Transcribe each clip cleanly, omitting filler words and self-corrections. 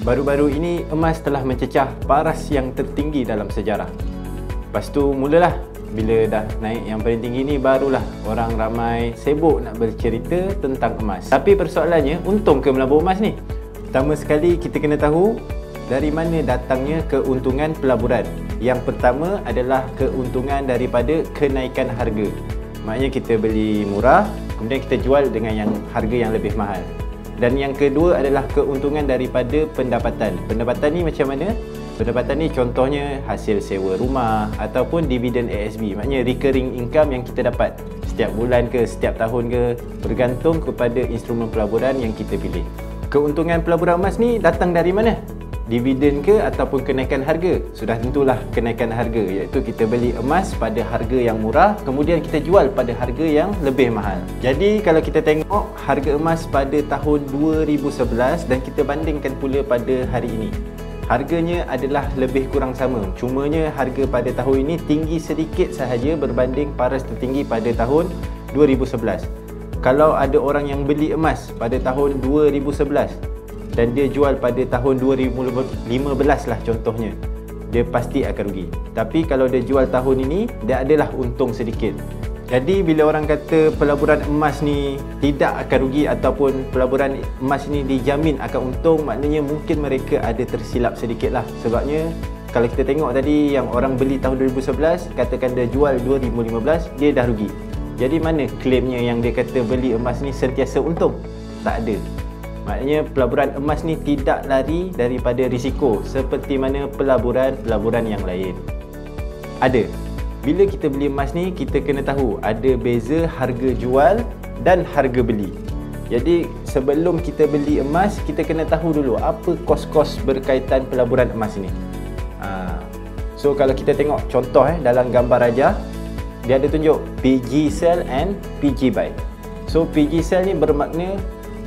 Baru-baru ini emas telah mencecah paras yang tertinggi dalam sejarah. Lepas tu mulalah, bila dah naik yang paling tinggi ni, barulah orang ramai sibuk nak bercerita tentang emas. Tapi persoalannya, untung ke melabur emas ni? Pertama sekali kita kena tahu dari mana datangnya keuntungan pelaburan. Yang pertama adalah keuntungan daripada kenaikan harga. Maknanya kita beli murah, kemudian kita jual dengan harga yang lebih mahal. Dan yang kedua adalah keuntungan daripada pendapatan. Pendapatan ni macam mana? Pendapatan ni contohnya hasil sewa rumah ataupun dividen ASB. Maknanya recurring income yang kita dapat setiap bulan ke, setiap tahun ke, bergantung kepada instrumen pelaburan yang kita pilih. Keuntungan pelaburan emas ni datang dari mana? Dividen ke ataupun kenaikan harga? Sudah tentulah kenaikan harga, iaitu kita beli emas pada harga yang murah, kemudian kita jual pada harga yang lebih mahal. Jadi kalau kita tengok harga emas pada tahun 2011 dan kita bandingkan pula pada hari ini, harganya adalah lebih kurang sama. Cumanya harga pada tahun ini tinggi sedikit sahaja berbanding paras tertinggi pada tahun 2011. Kalau ada orang yang beli emas pada tahun 2011 dan dia jual pada tahun 2015 lah contohnya, dia pasti akan rugi. Tapi kalau dia jual tahun ini, dia adalah untung sedikit. Jadi bila orang kata pelaburan emas ni tidak akan rugi ataupun pelaburan emas ni dijamin akan untung, maknanya mungkin mereka ada tersilap sedikit lah. Sebabnya kalau kita tengok tadi, yang orang beli tahun 2011, katakan dia jual 2015, dia dah rugi. Jadi mana klaimnya yang dia kata beli emas ni sentiasa untung? Tak ada. Maknanya pelaburan emas ni tidak lari daripada risiko seperti mana pelaburan yang lain. Ada. Bila kita beli emas ni, kita kena tahu ada beza harga jual dan harga beli. Jadi sebelum kita beli emas, kita kena tahu dulu apa kos-kos berkaitan pelaburan emas ni. So kalau kita tengok contoh dalam gambar rajah, dia ada tunjuk PG sell and PG buy. So PG sell ni bermakna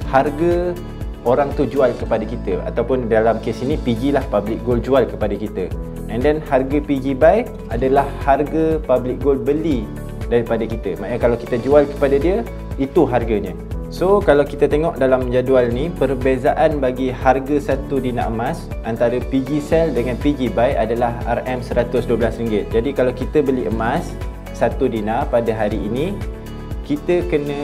harga orang tu jual kepada kita, ataupun dalam kes ini PG lah, public gold jual kepada kita. And then harga PG buy adalah harga public gold beli daripada kita. Maknanya kalau kita jual kepada dia, itu harganya. So kalau kita tengok dalam jadual ni, perbezaan bagi harga satu dinar emas antara PG sell dengan PG buy adalah RM112. Jadi kalau kita beli emas 1 dinar pada hari ini, kita kena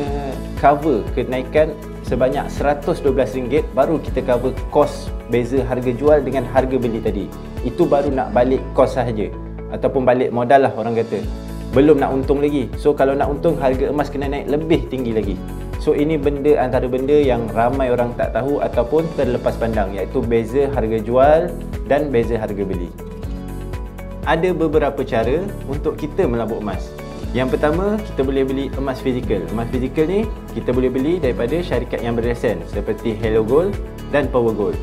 cover kenaikan sebanyak RM112, baru kita cover kos beza harga jual dengan harga beli tadi. Itu baru nak balik kos sahaja, ataupun balik modal lah orang kata. Belum nak untung lagi. So kalau nak untung, harga emas kena naik lebih tinggi lagi. So ini benda antara benda yang ramai orang tak tahu ataupun terlepas pandang, iaitu beza harga jual dan beza harga beli. Ada beberapa cara untuk kita melabur emas. Yang pertama, kita boleh beli emas fizikal. Emas fizikal ni kita boleh beli daripada syarikat yang berlesen seperti Hello Gold dan Power Gold.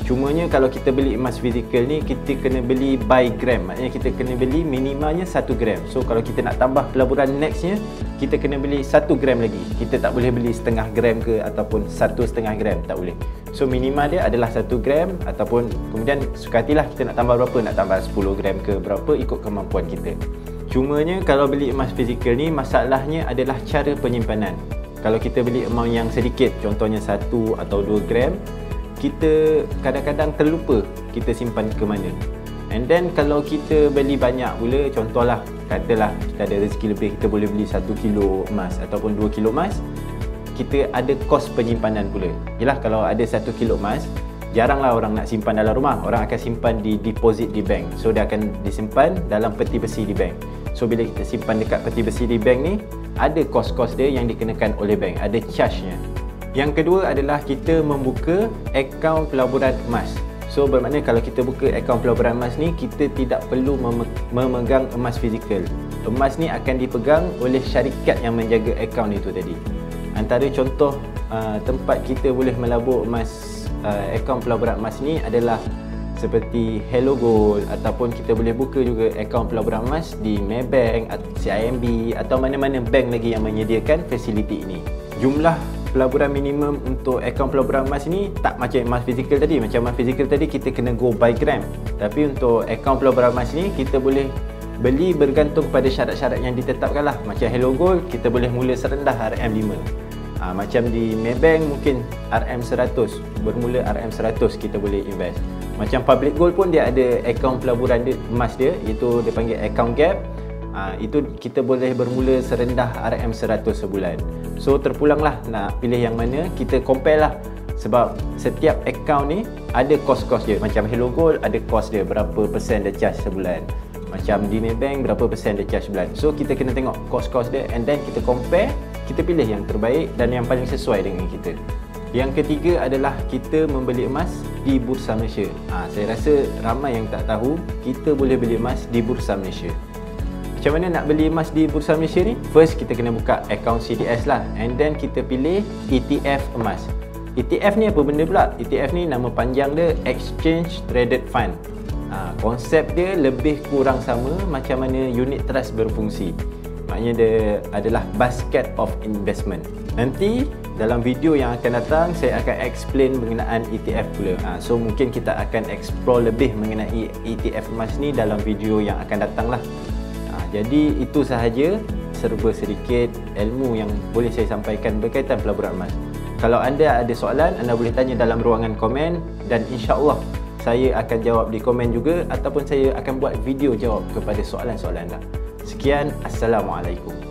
Cumanya kalau kita beli emas fizikal ni, kita kena beli by gram. Maknanya kita kena beli minimalnya 1 gram. So kalau kita nak tambah pelaburan nextnya, kita kena beli 1 gram lagi. Kita tak boleh beli setengah gram ke ataupun 1,5 gram, tak boleh. So minimal dia adalah 1 gram, ataupun kemudian sukatilah kita nak tambah berapa, nak tambah 10 gram ke berapa, ikut kemampuan kita. Cumanya kalau beli emas fizikal ni, masalahnya adalah cara penyimpanan. Kalau kita beli amount yang sedikit, contohnya 1 atau 2 gram, kita kadang-kadang terlupa kita simpan ke mana. And then kalau kita beli banyak pula, contohlah katalah kita ada rezeki lebih, kita boleh beli 1 kilo emas ataupun 2 kilo emas, kita ada kos penyimpanan pula. Yelah, kalau ada 1 kilo emas, jaranglah orang nak simpan dalam rumah. Orang akan simpan di deposit di bank. So dia akan disimpan dalam peti besi di bank. So bila kita simpan dekat peti besi di bank ni, ada kos-kos dia yang dikenakan oleh bank, ada charge-nya. Yang kedua adalah kita membuka akaun pelaburan emas. So bermakna kalau kita buka akaun pelaburan emas ni, kita tidak perlu memegang emas fizikal. Emas ni akan dipegang oleh syarikat yang menjaga akaun itu tadi. Antara contoh tempat kita boleh melabur emas, akaun pelaburan emas ni adalah seperti Hello Gold, ataupun kita boleh buka juga akaun pelaburan emas di Maybank, CIMB atau mana-mana bank lagi yang menyediakan fasiliti ini. Jumlah pelaburan minimum untuk akaun pelaburan emas ni tak macam emas fizikal tadi. Macam emas fizikal tadi kita kena go by gram. Tapi untuk akaun pelaburan emas ni kita boleh beli bergantung pada syarat-syarat yang ditetapkan lah. Macam Hello Gold, kita boleh mula serendah RM5. Macam di Maybank mungkin RM100, bermula RM100 kita boleh invest. Macam Public Gold pun dia ada akaun pelaburan dia, emas dia, itu dia panggil account gap. Itu kita boleh bermula serendah RM100 sebulan. So terpulanglah nak pilih yang mana, kita compare lah. Sebab setiap akaun ni ada kos-kos dia. Macam Hello Gold ada kos dia, berapa persen dia charge sebulan. Macam di Maybank berapa persen dia charge sebulan. So kita kena tengok kos-kos dia, and then kita compare, kita pilih yang terbaik dan yang paling sesuai dengan kita. Yang ketiga adalah kita membeli emas di Bursa Malaysia. Saya rasa ramai yang tak tahu kita boleh beli emas di Bursa Malaysia. Macam mana nak beli emas di Bursa Malaysia ni? First kita kena buka akaun CDS lah, and then kita pilih ETF emas. ETF ni apa benda pula? ETF ni nama panjang dia Exchange Traded Fund. Konsep dia lebih kurang sama macam mana unit trust berfungsi. Maknanya dia adalah basket of investment. Nanti dalam video yang akan datang saya akan explain mengenaan ETF pula. So mungkin kita akan explore lebih mengenai ETF emas ni dalam video yang akan datang lah. Jadi itu sahaja serba sedikit ilmu yang boleh saya sampaikan berkaitan pelaburan emas. Kalau anda ada soalan, anda boleh tanya dalam ruangan komen, dan insya-Allah saya akan jawab di komen juga, ataupun saya akan buat video jawab kepada soalan-soalan anda. Sekian, Assalamualaikum.